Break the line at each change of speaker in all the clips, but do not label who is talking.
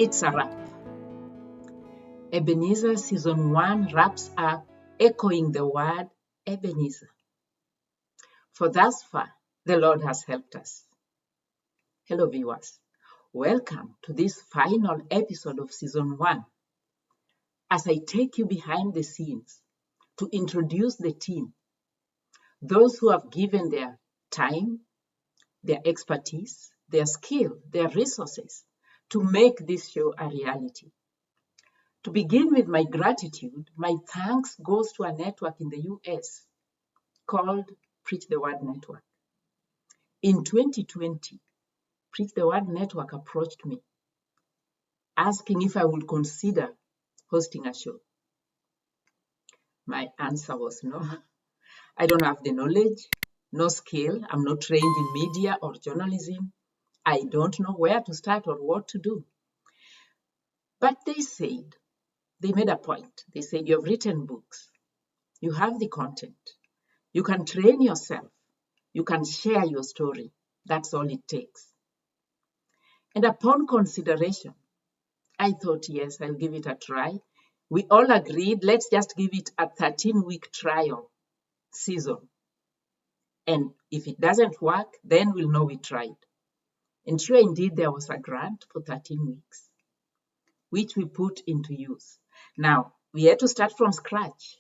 it's a wrap. Ebenezer Season 1 wraps up, echoing the word Ebenezer. For thus far, the Lord has helped us. Hello, viewers. Welcome to this final episode of Season 1. As I take you behind the scenes to introduce the team, those who have given their time, their expertise, their skill, their resources to make this show a reality. To begin with my gratitude, my thanks goes to a network in the US called Preach the Word Network. In 2020, Preach the Word Network approached me, asking if I would consider hosting a show. My answer was no. I don't have the knowledge, no skill. I'm not trained in media or journalism. I don't know where to start or what to do. But they made a point. They said, you have written books. You have the content. You can train yourself. You can share your story. That's all it takes. And upon consideration, I thought, yes, I'll give it a try. We all agreed, let's just give it a 13-week trial season. And if it doesn't work, then we'll know we tried. And sure, indeed, there was a grant for 13 weeks, which we put into use. Now, we had to start from scratch.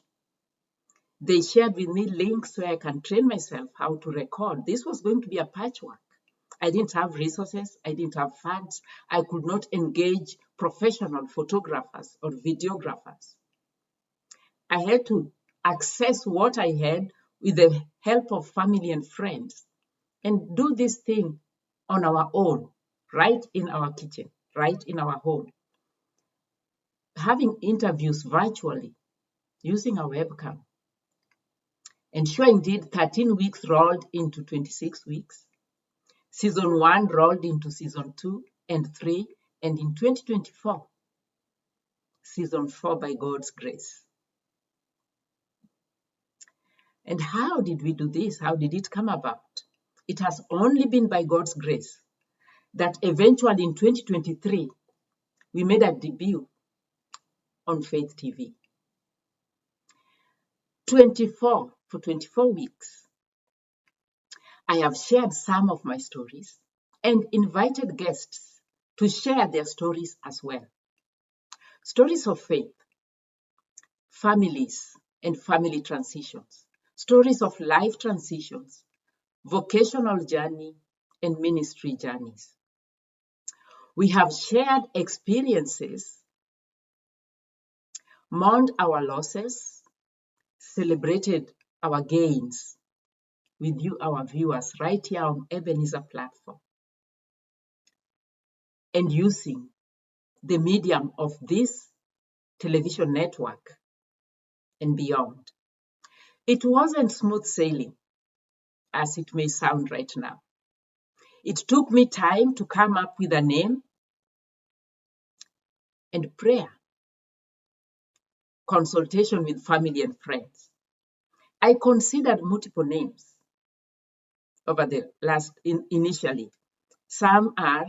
They shared with me links where I can train myself how to record. This was going to be a patchwork. I didn't have resources. I didn't have funds. I could not engage professional photographers or videographers. I had to access what I had with the help of family and friends and do this thing on our own, right in our kitchen, right in our home. Having interviews virtually using a webcam. And sure, indeed, 13 weeks rolled into 26 weeks. Season 1 rolled into Season 2 and 3, and in 2024, Season 4 by God's grace. And how did we do this? How did it come about? It has only been by God's grace that eventually in 2023, we made a debut on Faith TV. For 24 weeks, I have shared some of my stories and invited guests to share their stories as well. Stories of faith, families and family transitions, stories of life transitions, vocational journey, and ministry journeys. We have shared experiences, mourned our losses, celebrated our gains with you, our viewers, right here on Ebenezer platform, and using the medium of this television network and beyond. It wasn't smooth sailing, as it may sound right now. It took me time to come up with a name and prayer, consultation with family and friends. I considered multiple names over the initially. Some are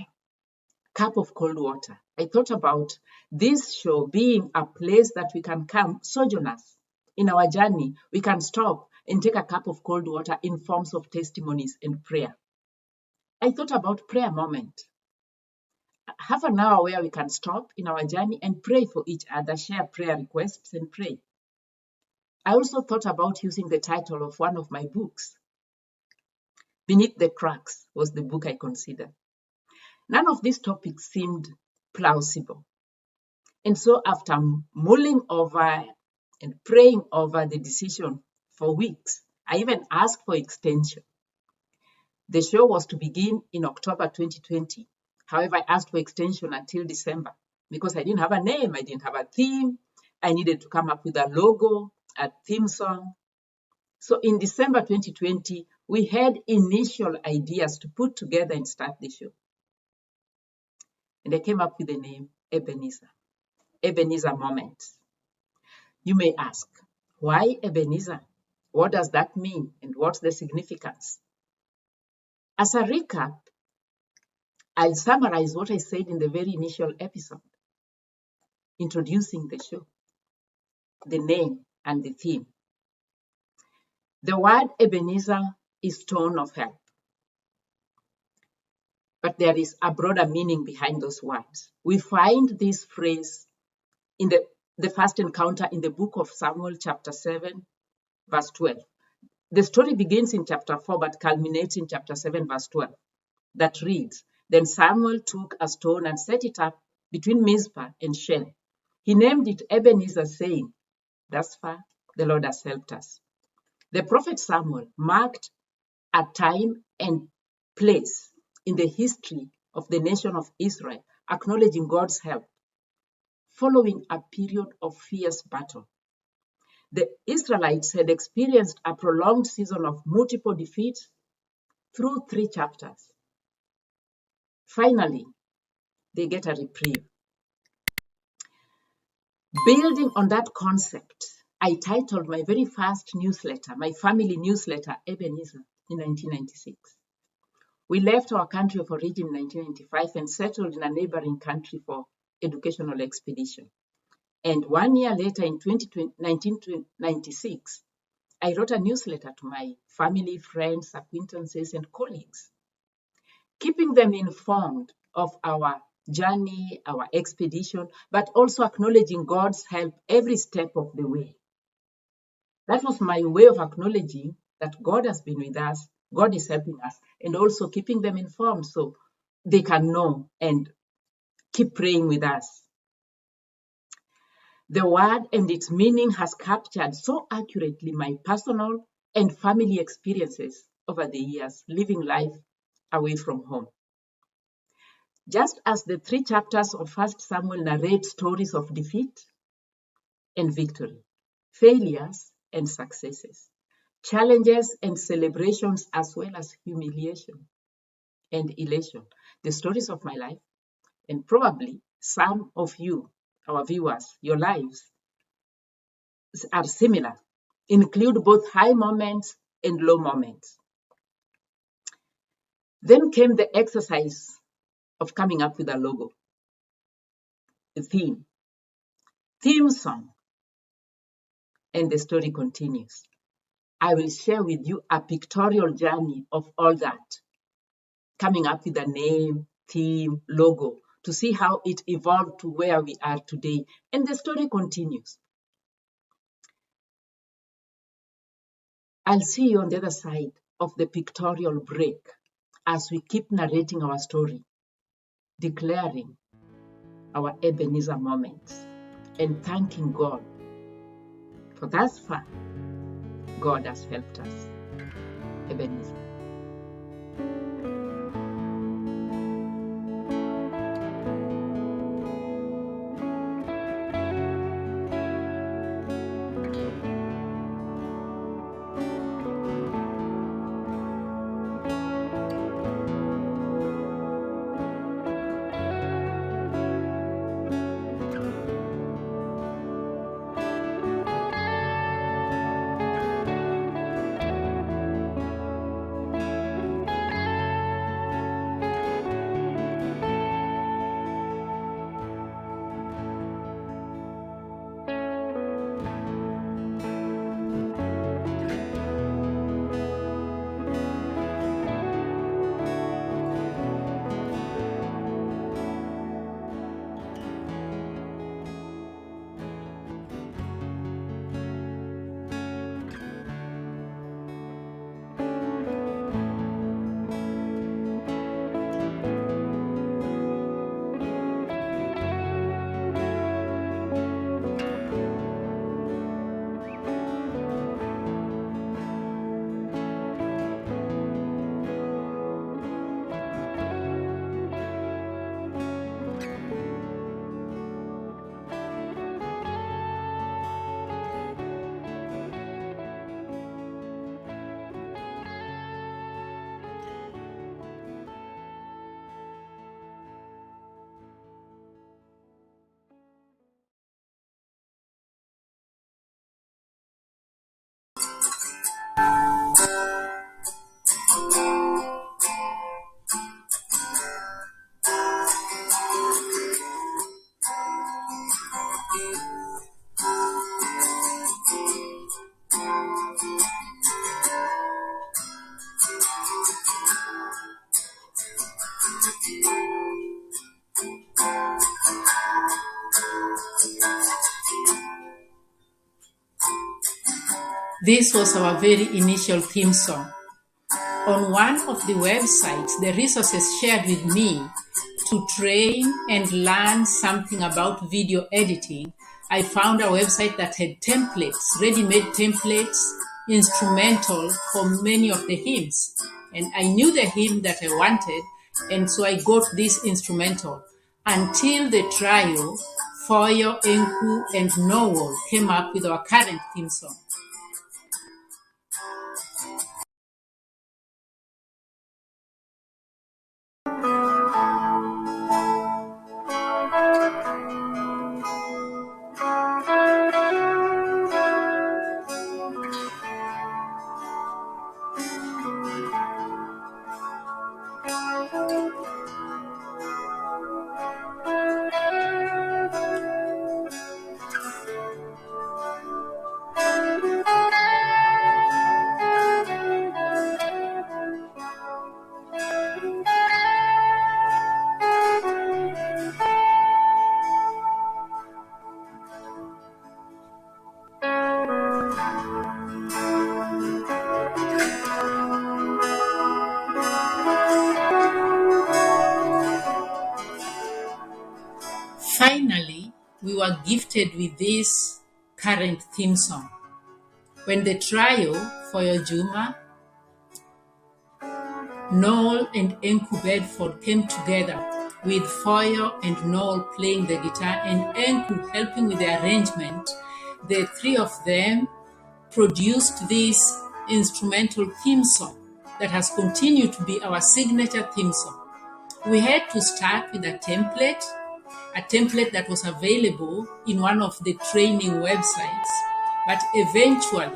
cup of cold water. I thought about this show being a place that we can come, sojourners in our journey. We can stop and take a cup of cold water in forms of testimonies and prayer. I thought about prayer moment. Half an hour where we can stop in our journey and pray for each other, share prayer requests and pray. I also thought about using the title of one of my books. Beneath the Cracks was the book I considered. None of these topics seemed plausible. And so after mulling over and praying over the decision for weeks, I even asked for extension. The show was to begin in October 2020. However, I asked for extension until December because I didn't have a name, I didn't have a theme. I needed to come up with a logo, a theme song. So in December 2020, we had initial ideas to put together and start the show. And I came up with the name Ebenezer Moments. You may ask, why Ebenezer? What does that mean? And what's the significance? As a recap, I'll summarize what I said in the very initial episode, introducing the show, the name and the theme. The word Ebenezer is tone of help, but there is a broader meaning behind those words. We find this phrase in the first encounter in the book of Samuel, chapter 7, verse 12. The story begins in chapter 4, but culminates in chapter 7, verse 12. That reads, Then Samuel took a stone and set it up between Mizpah and Shen. He named it Ebenezer, saying, Thus far the Lord has helped us. The prophet Samuel marked a time and place in the history of the nation of Israel, acknowledging God's help following a period of fierce battle. The Israelites had experienced a prolonged season of multiple defeats through 3 chapters. Finally, they get a reprieve. Building on that concept, I titled my very first newsletter, my family newsletter, Ebenezer, in 1996. We left our country of origin in 1995 and settled in a neighboring country for educational expedition. And 1 year later, in 1996, I wrote a newsletter to my family, friends, acquaintances, and colleagues, keeping them informed of our journey, our expedition, but also acknowledging God's help every step of the way. That was my way of acknowledging that God has been with us, God is helping us, and also keeping them informed so they can know and keep praying with us. The word and its meaning has captured so accurately my personal and family experiences over the years, living life away from home. Just as the 3 chapters of 1 Samuel narrate stories of defeat and victory, failures and successes, challenges and celebrations, as well as humiliation and elation, the stories of my life, and probably some of you, our viewers, your lives are similar, include both high moments and low moments. Then came the exercise of coming up with a logo, a theme song, and the story continues. I will share with you a pictorial journey of all that, coming up with a name, theme, logo, to see how it evolved to where we are today. And the story continues. I'll see you on the other side of the pictorial break as we keep narrating our story, declaring our Ebenezer moments, and thanking God for thus far God has helped us. Ebenezer.
This was our very initial theme song. On one of the websites, the resources shared with me to train and learn something about video editing, I found a website that had templates, ready-made templates, instrumental for many of the hymns. And I knew the hymn that I wanted, and so I got this instrumental until the trio, Foyo, Enku, and Noel came up with our current theme song. Finally, we were gifted with this current theme song. When the trio, Foyo Juma, Noel, and Enku Bedford came together, with Foyo and Noel playing the guitar and Enku helping with the arrangement, the three of them produced this instrumental theme song that has continued to be our signature theme song. We had to start with a template that was available in one of the training websites, but eventually,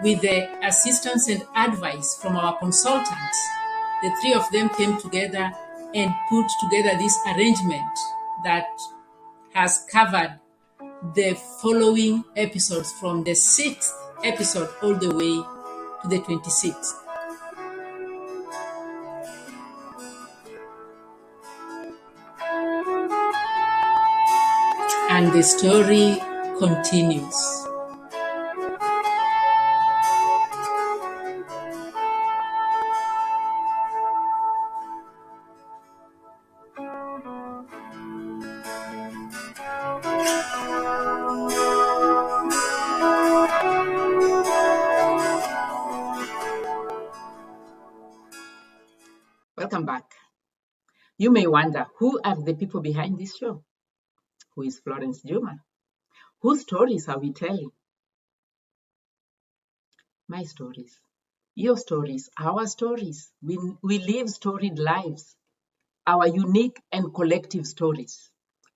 with the assistance and advice from our consultants, the three of them came together and put together this arrangement that has covered the following episodes from the 6th episode all the way to the 26th. And the story continues.
Welcome back. You may wonder, who are the people behind this show? Who is Florence Juma? Whose stories are we telling? My stories, your stories, our stories. We live storied lives, our unique and collective stories,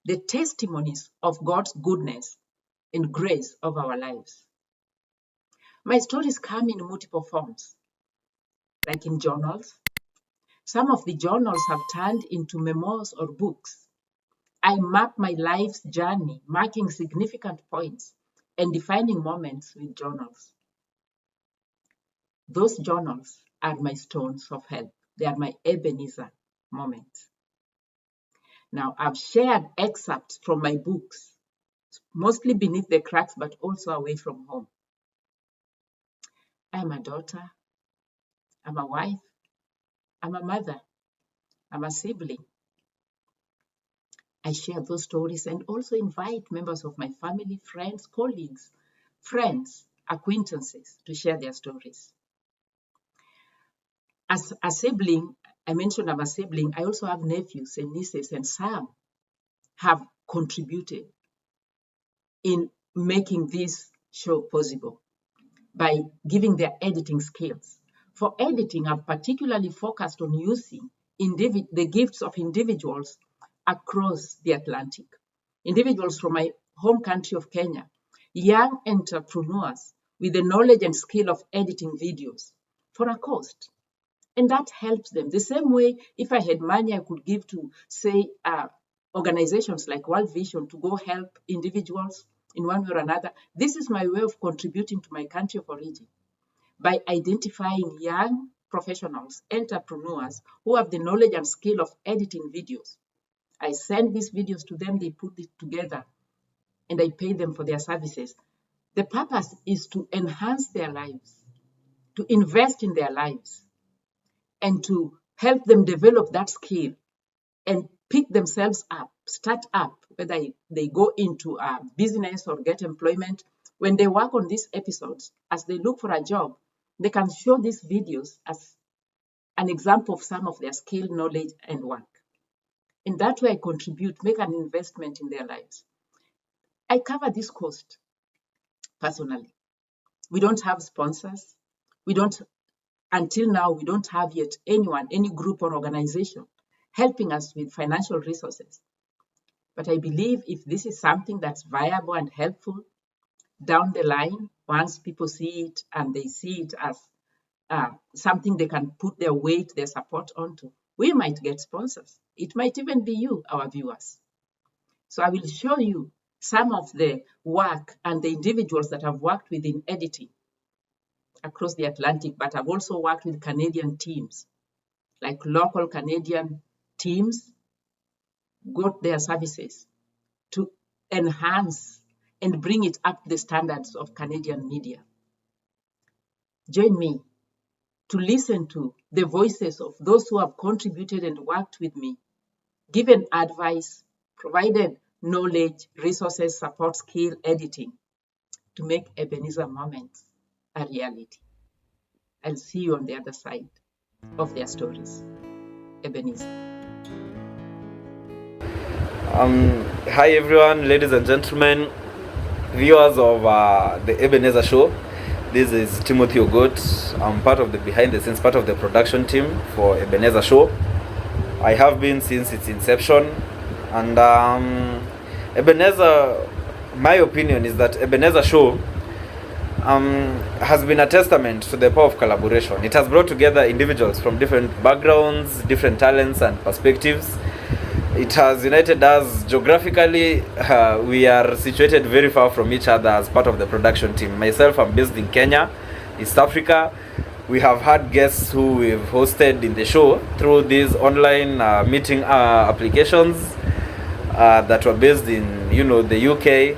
the testimonies of God's goodness and grace of our lives. My stories come in multiple forms, like in journals. Some of the journals have turned into memoirs or books. I map my life's journey, marking significant points and defining moments with journals. Those journals are my stones of help. They are my Ebenezer moments. Now, I've shared excerpts from my books, mostly beneath the cracks, but also away from home. I'm a daughter, I'm a wife, I'm a mother, I'm a sibling. I share those stories and also invite members of my family, friends, colleagues, friends, acquaintances to share their stories. As a sibling, I mentioned I'm a sibling, I also have nephews and nieces, and some have contributed in making this show possible by giving their editing skills. For editing, I've particularly focused on using the gifts of individuals across the Atlantic. Individuals from my home country of Kenya, young entrepreneurs with the knowledge and skill of editing videos for a cost. And that helps them. The same way, if I had money, I could give to, say, organizations like World Vision to go help individuals in one way or another. This is my way of contributing to my country of origin by identifying young professionals, entrepreneurs who have the knowledge and skill of editing videos. I send these videos to them, they put it together, and I pay them for their services. The purpose is to enhance their lives, to invest in their lives, and to help them develop that skill and pick themselves up, start up, whether they go into a business or get employment. When they work on these episodes, as they look for a job, they can show these videos as an example of some of their skill, knowledge, and work. In that way, I contribute, make an investment in their lives. I cover this cost personally. We don't have sponsors. Until now, we don't have yet anyone, any group or organization helping us with financial resources. But I believe if this is something that's viable and helpful down the line, once people see it and they see it as something they can put their weight, their support onto, we might get sponsors. It might even be you, our viewers. So I will show you some of the work and the individuals that have worked within editing across the Atlantic, but I've also worked with Canadian teams, like local Canadian teams got their services to enhance and bring it up to the standards of Canadian media. Join me to listen to the voices of those who have contributed and worked with me, given advice, provided knowledge, resources, support, skill, editing to make Ebenezer Moments a reality. I'll see you on the other side of their stories. Ebenezer.
Hi everyone, ladies and gentlemen, viewers of the Ebenezer Show. This is Timothy Ogot. I'm part of the behind the scenes, part of the production team for Ebenezer Show. I have been since its inception, and Ebenezer, my opinion is that Ebenezer Show has been a testament to the power of collaboration. It has brought together individuals from different backgrounds, different talents and perspectives. It has united us geographically. We are situated very far from each other as part of the production team. Myself, I'm based in Kenya, East Africa. We have had guests who we've hosted in the show through these online meeting applications that were based in, the UK.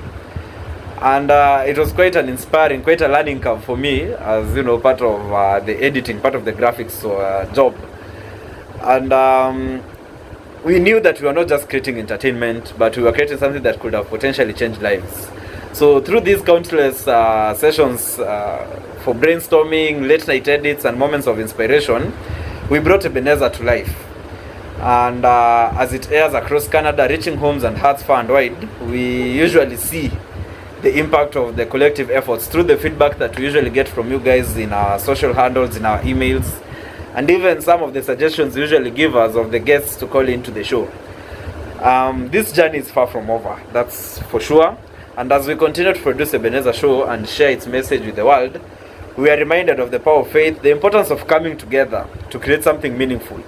And it was quite an inspiring, quite a learning curve for me as, part of the editing, part of the graphics job. And we knew that we were not just creating entertainment, but we were creating something that could have potentially changed lives. So through these countless sessions for brainstorming, late night edits, and moments of inspiration, we brought Ebenezer to life. And as it airs across Canada, reaching homes and hearts far and wide, we usually see the impact of the collective efforts through the feedback that we usually get from you guys in our social handles, in our emails, and even some of the suggestions you usually give us of the guests to call into the show. This journey is far from over, that's for sure. And as we continue to produce Ebenezer Show and share its message with the world, we are reminded of the power of faith, the importance of coming together to create something meaningful.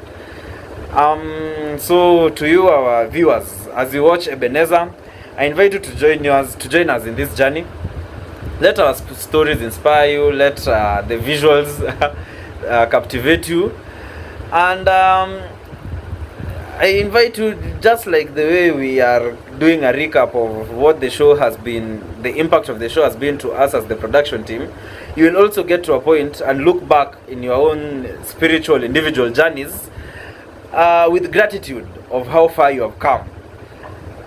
So to you, our viewers, as you watch Ebenezer, I invite you to join us in this journey. Let our stories inspire you, let the visuals captivate you, and I invite you, just like the way we are doing a recap of what the show has been, the impact of the show has been to us as the production team, you will also get to a point and look back in your own spiritual individual journeys with gratitude of how far you have come.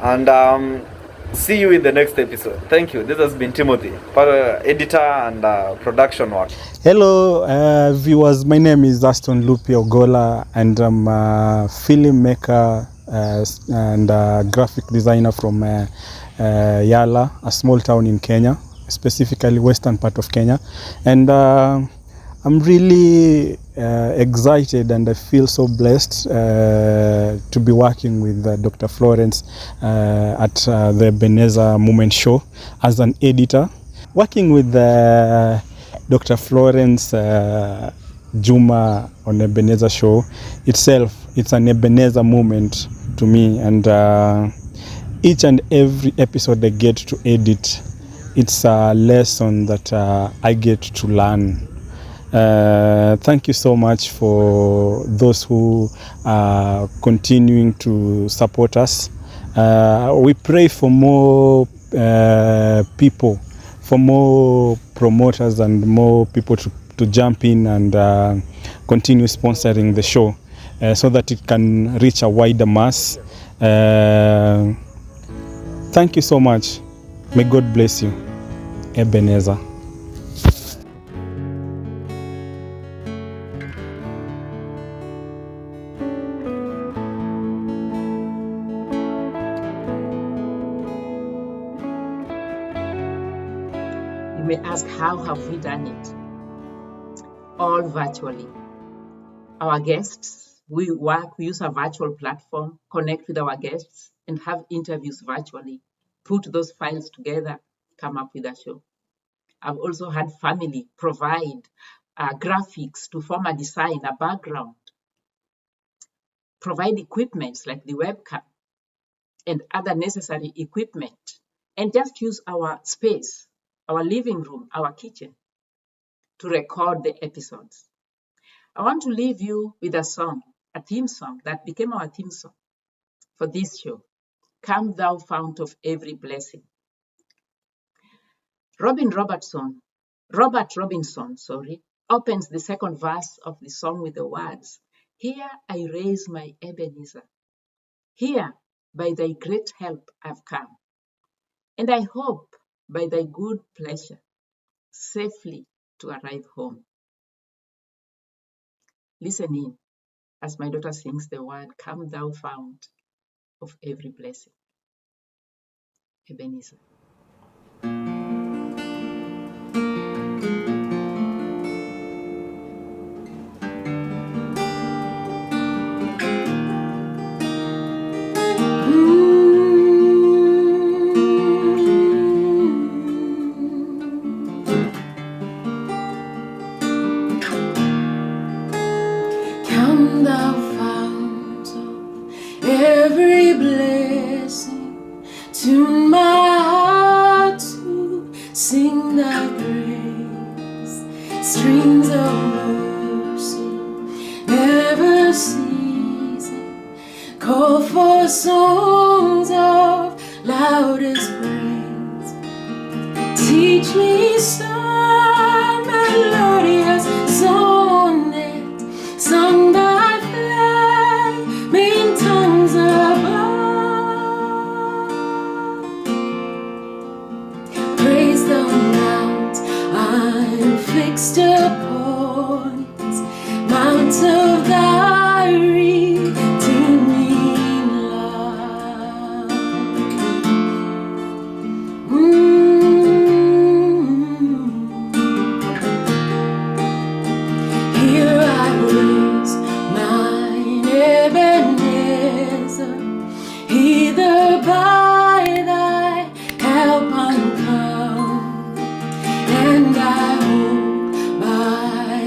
And see you in the next episode. Thank you. This has been Timothy, editor and production work.
Hello viewers, my name is Aston Lupi Ogola, and I'm a filmmaker and a graphic designer from Yala, a small town in Kenya, specifically western part of Kenya. And I'm really excited, and I feel so blessed to be working with Dr. Florence at the Ebenezer Moments show as an editor. Working with Dr. Florence Juma on Ebenezer show itself, it's an Ebenezer moment to me, and each and every episode I get to edit, it's a lesson that I get to learn. Thank you so much for those who are continuing to support us. We pray for more people for more promoters and more people to jump in and continue sponsoring the show so that it can reach a wider mass. Thank you so much. May God bless you. Ebenezer.
You may ask, how have we done it? All virtually. Our guests, we use a virtual platform, connect with our guests, and have interviews virtually, put those files together, come up with a show. I've also had family provide graphics to form a design, a background, provide equipment like the webcam and other necessary equipment, and just use our space, our living room, our kitchen to record the episodes. I want to leave you with a song, a theme song that became our theme song for this show. Come thou fount of every blessing. Robert Robinson, opens the second verse of the song with the words, "Here I raise my Ebenezer. Here by thy great help I've come. And I hope by thy good pleasure safely to arrive home." Listen in as my daughter sings the word, "Come thou fount of every blessing." Ebenezer.
Come thou fount of every blessing, tune my heart to sing thy praise. Streams of mercy never ceasing, call for songs of loudest praise. Teach me some melodious sonnet, sung by flaming tongues above. Praise the mount I'm fixed upon, mount of thy redeeming love. Here I raise mine Ebenezer, hither by thy help I'm come, and I hope by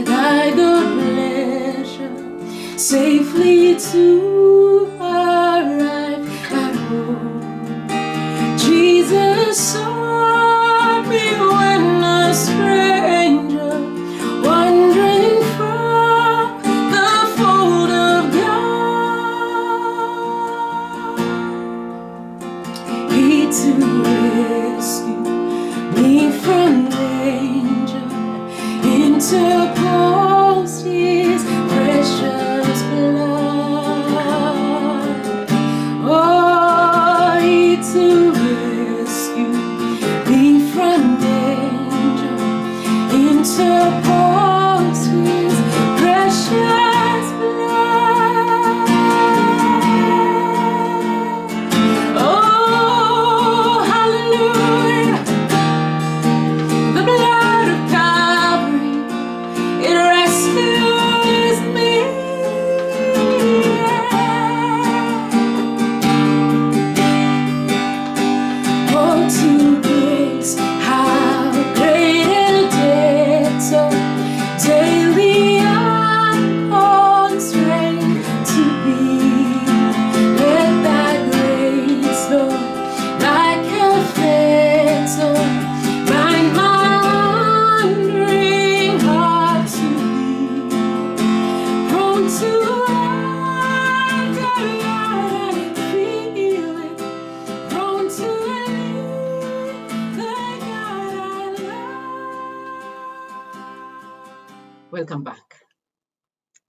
Welcome back.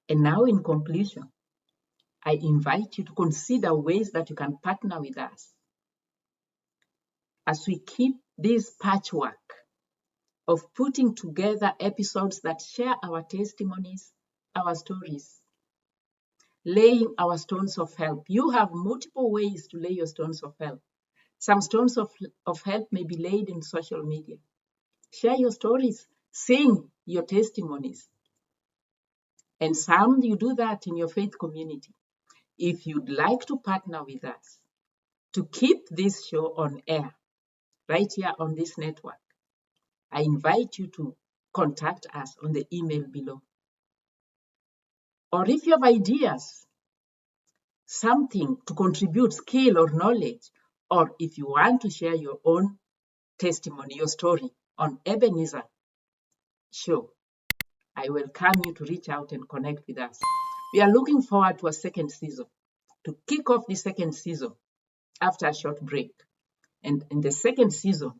And now, in conclusion, I invite you to consider ways that you can partner with us as we keep this patchwork of putting together episodes that share our testimonies, our stories, laying our stones of help. You have multiple ways to lay your stones of help. Some stones of help may be laid in social media. Share your stories, sing your testimonies. And some you do that in your faith community. If you'd like to partner with us to keep this show on air, right here on this network, I invite you to contact us on the email below. Or if you have ideas, something to contribute, skill or knowledge, or if you want to share your own testimony, your story on Ebenezer Show, I welcome you to reach out and connect with us. We are looking forward to a second season, to kick off the second season after a short break. And in the second season,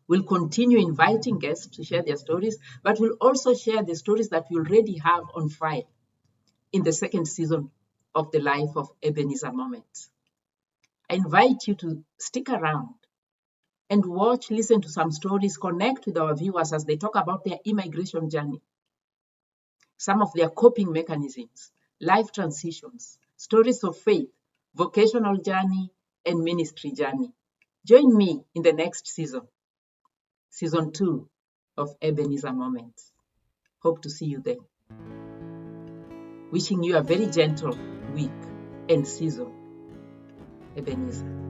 we'll continue inviting guests to share their stories, but we'll also share the stories that we already have on file in the second season of the life of Ebenezer Moments. I invite you to stick around and watch, listen to some stories, connect with our viewers as they talk about their immigration journey, some of their coping mechanisms, life transitions, stories of faith, vocational journey, and ministry journey. Join me in the next season, season 2 of Ebenezer Moments. Hope to see you then. Wishing you a very gentle week and season, Ebenezer.